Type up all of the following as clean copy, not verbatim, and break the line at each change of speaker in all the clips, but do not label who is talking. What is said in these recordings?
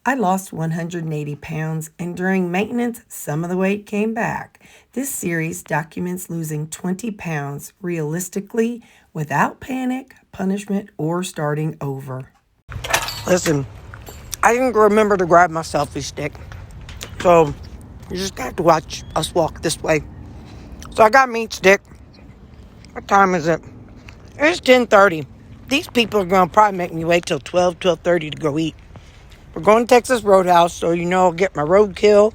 I lost 180 pounds, and during maintenance, some of the weight came back. This series documents losing 20 pounds realistically without panic, punishment, or starting over.
Listen, I didn't remember to grab my selfie stick, so you just have to watch us walk this way. So I got meat stick. What time is it? It's 10:30. These people are going to probably make me wait till 12:30 to go eat. We're going to Texas Roadhouse, so I'll get my roadkill,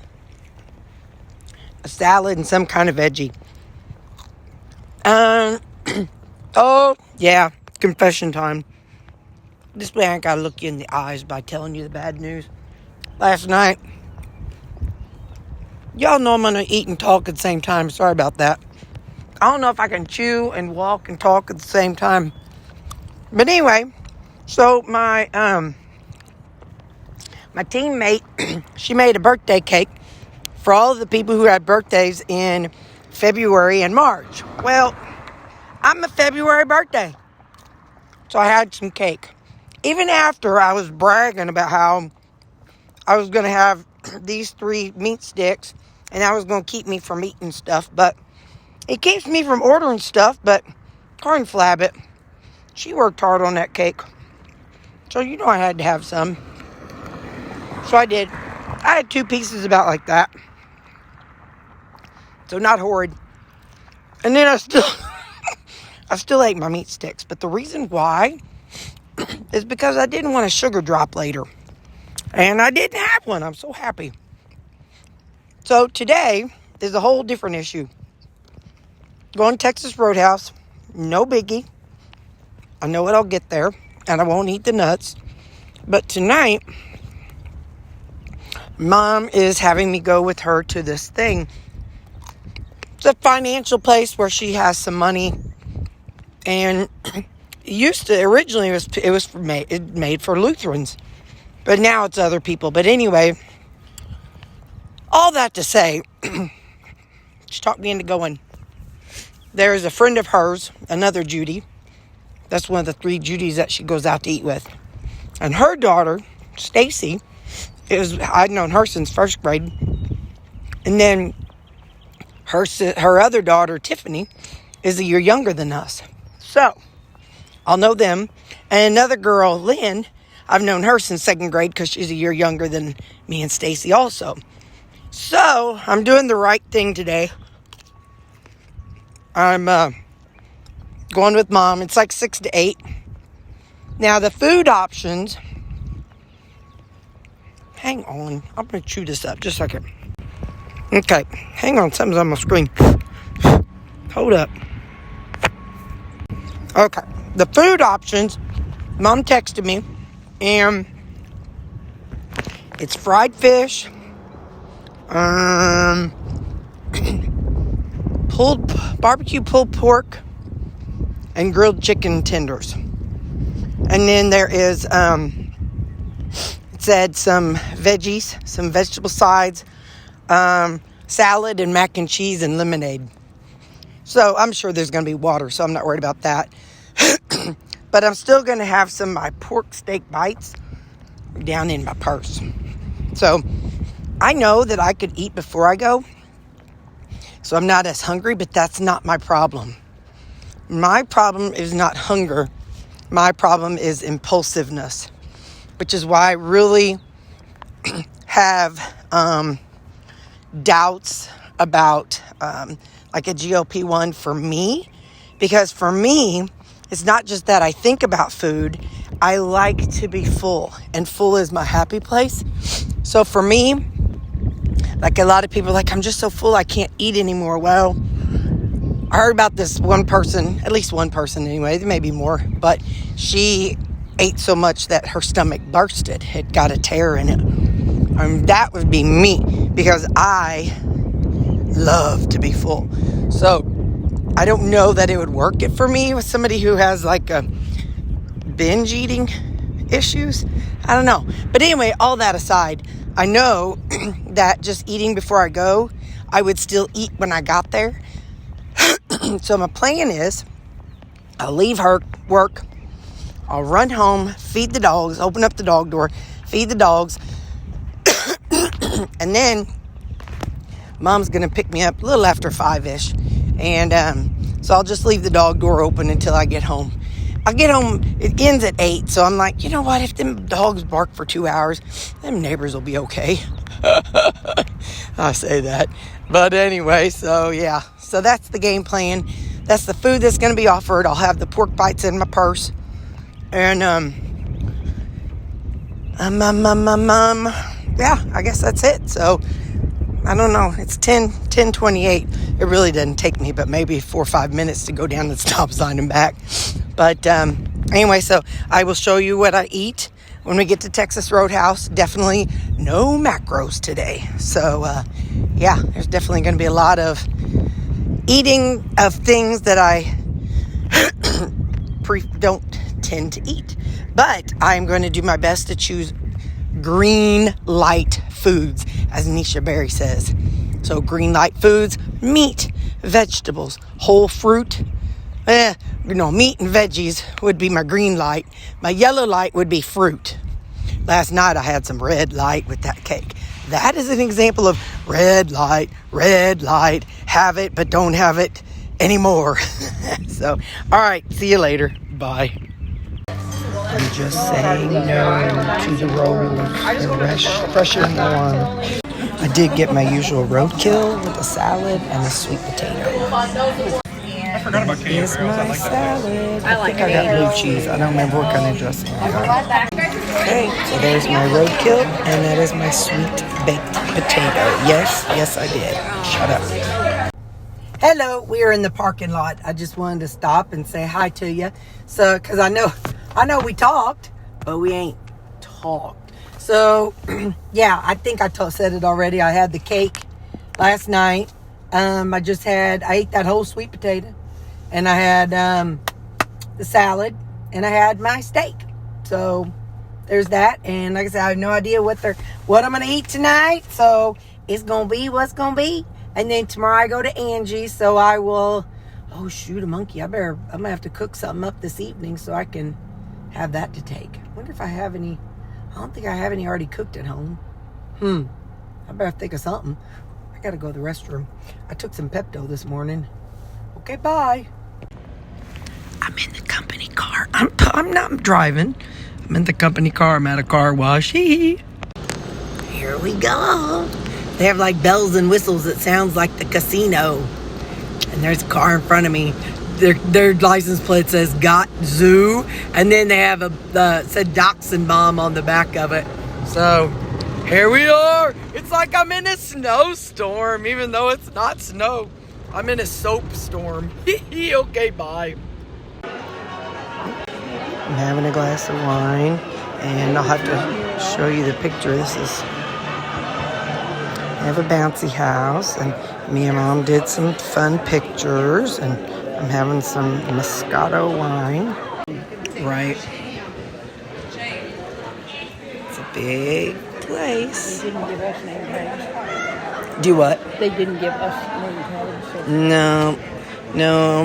a salad, and some kind of veggie. Oh, yeah, confession time. This way I ain't got to look you in the eyes by telling you the bad news. Last night, y'all know I'm going to eat and talk at the same time. Sorry about that. I don't know if I can chew and walk and talk at the same time. But anyway, so my teammate, she made a birthday cake for all of the people who had birthdays in February and March. Well, I'm a February birthday, so I had some cake. Even after I was bragging about how I was going to have these 3 meat sticks and that was going to keep me from eating stuff, but it keeps me from ordering stuff, but Corn Flabbit, she worked hard on that cake. So I had to have some. So I did. I had 2 pieces about like that. So not horrid. And then I still ate my meat sticks. But the reason why is because I didn't want a sugar drop later. And I didn't have one. I'm so happy. So today is a whole different issue. Going to Texas Roadhouse. No biggie. I know what I'll get there. And I won't eat the nuts. But tonight, Mom is having me go with her to this thing. It's a financial place where she has some money. And originally it was made for Lutherans. But now it's other people. But anyway, all that to say, she talked me into going. There's a friend of hers, another Judy. That's one of the 3 Judys that she goes out to eat with. And her daughter, Stacy, I'd known her since 1st grade. And then her other daughter, Tiffany, is a year younger than us. So, I'll know them. And another girl, Lynn, I've known her since 2nd grade because she's a year younger than me and Stacy also. So, I'm doing the right thing today. I'm going with Mom. It's like 6 to 8. Now, the food options... Hang on. I'm going to chew this up just a second. Okay. Hang on. Something's on my screen. Hold up. Okay. The food options, Mom texted me, and it's fried fish, barbecue pulled pork, and grilled chicken tenders. And then there is, it said some veggies, some vegetable sides, salad and mac and cheese and lemonade. So I'm sure there's going to be water, so I'm not worried about that. But I'm still going to have some of my pork steak bites down in my purse. So I know that I could eat before I go, so I'm not as hungry, but that's not my problem. My problem is not hunger. My problem is impulsiveness, which is why I really have doubts about like a GLP-1 for me. Because for me, it's not just that I think about food. I like to be full, and full is my happy place. So for me, like a lot of people are like, I'm just so full I can't eat anymore. Well, I heard about this one person, at least one person anyway, there may be more, but she ate so much that her stomach bursted. It got a tear in it. That would be me, because I love to be full. So I don't know that it would work it for me with somebody who has like a binge eating issues. I don't know. But anyway, all that aside, I know that just eating before I go, I would still eat when I got there. So my plan is I'll leave work. I'll run home, feed the dogs, open up the dog door, feed the dogs, And then Mom's going to pick me up a little after 5-ish. And so I'll just leave the dog door open until I get home. I'll get home, it ends at 8. So I'm like, you know what? If them dogs bark for 2 hours, them neighbors will be okay. I say that. But anyway, so yeah. So that's the game plan. That's the food that's going to be offered. I'll have the pork bites in my purse. And, yeah, I guess that's it. So, I don't know. It's 10:28. It really doesn't take me but maybe 4 or 5 minutes to go down the stop sign and back. But, anyway, so I will show you what I eat when we get to Texas Roadhouse. Definitely no macros today. So, yeah, there's definitely going to be a lot of eating of things that I don't tend to eat. But I'm going to do my best to choose green light foods, as Nisha Berry says. So green light foods, meat, vegetables, whole fruit. Meat and veggies would be my green light. My yellow light would be fruit. Last night I had some red light with that cake. That is an example of red light, have it, but don't have it anymore. So, all right, see you later. Bye. I'm just saying no to the rolls and fresh and warm. I did get my usual roadkill with a salad and a sweet potato.
I forgot about Katie.
Here's my salad. I think I got blue cheese. I don't remember what kind of dressing I got. Okay, so there's my roadkill, and that is my sweet baked potato. Yes, I did. Shut up. Hello, we are in the parking lot. I just wanted to stop and say hi to you. So, because I know we talked, but we ain't talked. So, yeah, I think I said it already. I had the cake last night. I ate that whole sweet potato, and I had the salad, and I had my steak. So there's that. And like I said, I have no idea what I'm gonna eat tonight. So it's gonna be what's gonna be. And then tomorrow I go to Angie's, so I will. Oh shoot, a monkey! I'm gonna have to cook something up this evening so I can have that to take. I wonder if I have any. I don't think I have any already cooked at home. I better think of something. I gotta go to the restroom. I took some Pepto this morning. Okay, bye. I'm in the company car. I'm not driving. I'm in the company car. I'm at a car wash. Here we go. They have like bells and whistles. It sounds like the casino. And there's a car in front of me. Their license plate says Got Zoo. And then they have said Dachshund Bomb on the back of it. So here we are. It's like I'm in a snowstorm, even though it's not snow. I'm in a soap storm. Okay, bye. I'm having a glass of wine, and I'll have to show you the picture. I have a bouncy house, and me and Mom did some fun pictures, and I'm having some Moscato wine. Right. It's a big place.
They didn't give us name tags.
Do what?
They didn't give us name tags. So.
No,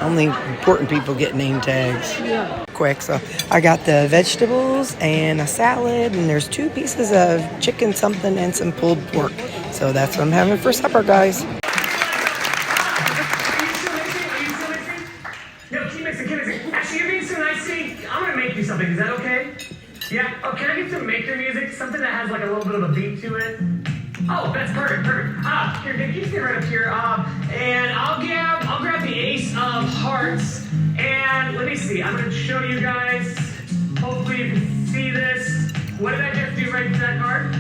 only important people get name tags.
Yeah.
Quick, so I got the vegetables and a salad, and there's 2 pieces of chicken something and some pulled pork. So that's what I'm having for supper, guys.
No, keep mixing. Actually, you're being so nice to me. I'm gonna make you something. Is that okay? Yeah. Oh, can I get some maker music? Something that has like a little bit of a beat to it. Oh, that's perfect. Here, Nick, you sit right up here. And I'll grab the ace of hearts. And let me see. I'm gonna show you guys. Hopefully you can see this. What did I just do right to that card?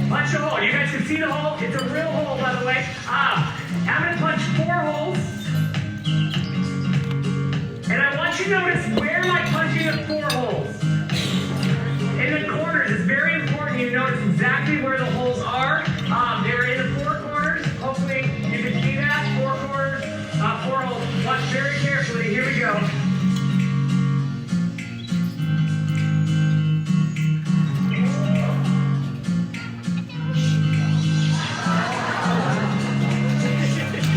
Punch a hole. You guys can see the hole. It's a real hole, by the way. I'm gonna punch 4 holes. And I want you to notice where am I punching the 4 holes? In the corners. It's very important you notice exactly where the holes are. They're in the 4 corners. Hopefully you can see that. 4 corners, 4 holes. Watch very carefully. Here we go.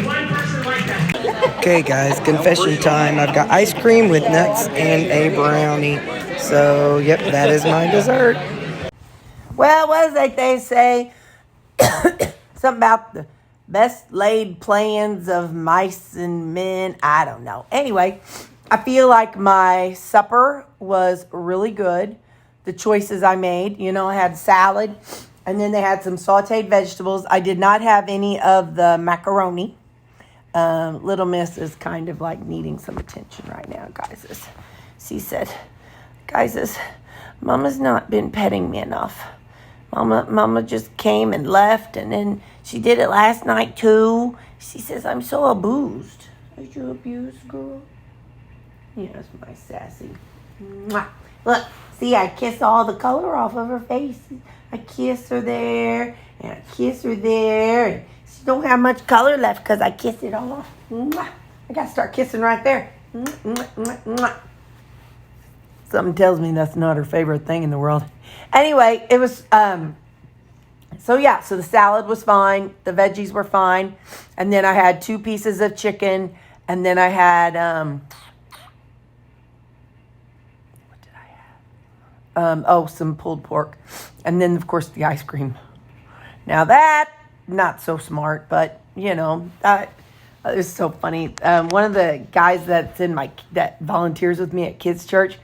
One person like that.
Okay, guys, confession time. I've got ice cream with nuts and a brownie. So, yep, that is my dessert.
Well, what is it they say? Something about the best laid plans of mice and men. I don't know. Anyway, I feel like my supper was really good. The choices I made, I had salad, and then they had some sauteed vegetables. I did not have any of the macaroni. Little Miss is kind of like needing some attention right now, guys. She said, guys, Mama's not been petting me enough. Mama just came and left, and then she did it last night too. She says, I'm so abused. Are you abused, girl? Yes, my sassy. Mwah. Look, see, I kiss all the color off of her face. I kiss her there, and I kiss her there. And she don't have much color left because I kissed it all off. Mwah. I got to start kissing right there. Mwah, mwah, mwah. Something tells me that's not her favorite thing in the world. Anyway, it was, so the salad was fine. The veggies were fine. And then I had 2 pieces of chicken. And then I had, what did I have? Some pulled pork. And then, of course, the ice cream. Now that, not so smart, but, it's so funny. One of the guys that volunteers with me at kids' church,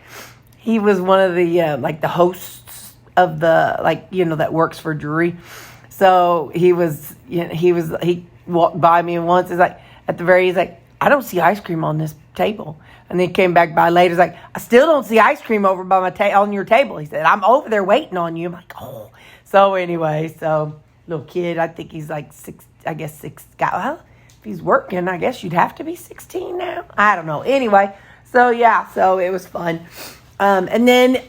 he was one of the, the hosts of the, that works for Drury. So he walked by me once. He's like, he's like, I don't see ice cream on this table. And then he came back by later. He's like, I still don't see ice cream over by on your table. He said, I'm over there waiting on you. I'm like, oh. So anyway, little kid, I think he's like 6, well, if he's working, I guess you'd have to be 16 now. I don't know. Anyway, so it was fun. And then,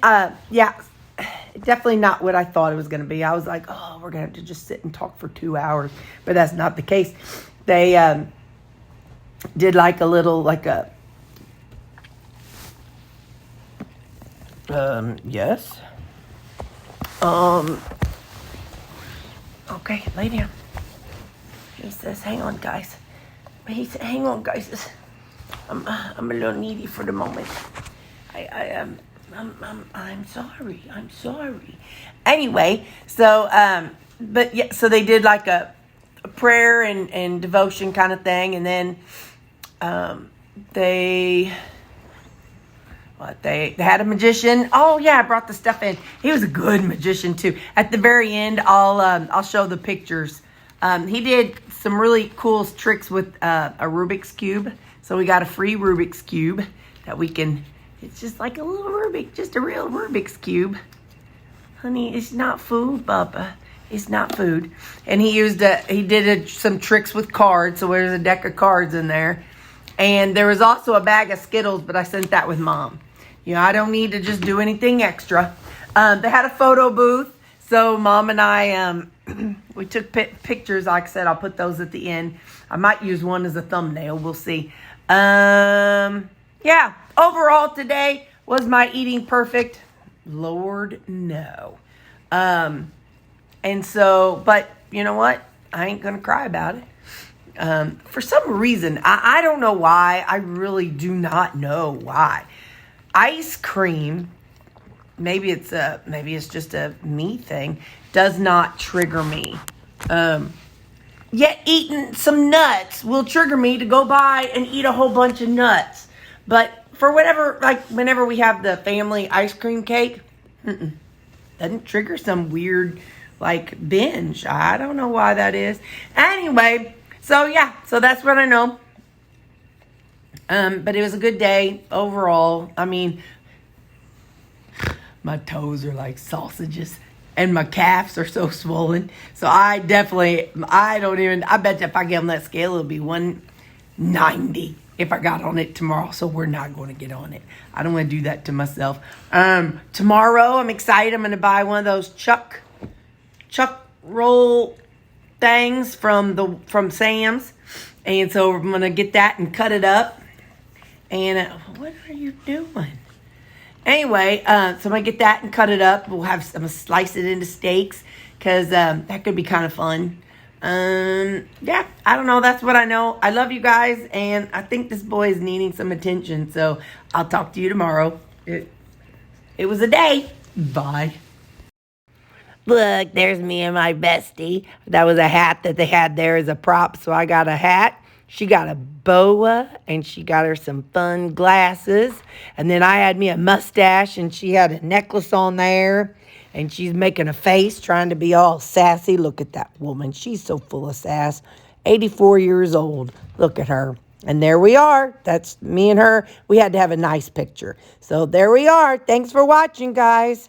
definitely not what I thought it was going to be. I was like, oh, we're going to have to just sit and talk for 2 hours. But that's not the case. They did like a little, yes. Okay, lay down. He says, hang on, guys. He said, hang on, guys. I'm a little needy for the moment. I'm sorry. Anyway, so they did like a prayer and devotion kind of thing, and then they had a magician. Oh yeah, I brought the stuff in. He was a good magician too. At the very end, I'll show the pictures. He did some really cool tricks with a Rubik's Cube. So we got a free Rubik's Cube that we can, it's just like a little just a real Rubik's Cube. Honey, it's not food, Bubba. It's not food. And he did some tricks with cards. So there's a deck of cards in there. And there was also a bag of Skittles, but I sent that with Mom. I don't need to just do anything extra. They had a photo booth. So Mom and I, we took pictures. Like I said, I'll put those at the end. I might use one as a thumbnail. We'll see. Overall today, was my eating perfect? Lord, no. And so, but you know what? I ain't going to cry about it. For some reason, I don't know why. I really do not know why. Ice cream, maybe it's just a me thing, does not trigger me. Yet eating some nuts will trigger me to go buy and eat a whole bunch of nuts. But for whatever, whenever we have the family ice cream cake, doesn't trigger some weird, binge. I don't know why that is. Anyway, so that's what I know. But it was a good day overall. I mean, my toes are like sausages. And my calves are so swollen. So I bet you if I get on that scale, it'll be 190 if I got on it tomorrow. So we're not going to get on it. I don't want to do that to myself. Tomorrow, I'm excited. I'm going to buy one of those chuck roll things from Sam's. And so I'm going to get that and cut it up. And what are you doing? Anyway, so I'm going to get that and cut it up. I'm going to slice it into steaks because that could be kind of fun. I don't know. That's what I know. I love you guys, and I think this boy is needing some attention. So I'll talk to you tomorrow. It was a day. Bye. Look, there's me and my bestie. That was a hat that they had there as a prop, so I got a hat. She got a boa, and she got her some fun glasses. And then I had me a mustache, and she had a necklace on there. And she's making a face, trying to be all sassy. Look at that woman. She's so full of sass. 84 years old. Look at her. And there we are. That's me and her. We had to have a nice picture. So there we are. Thanks for watching, guys.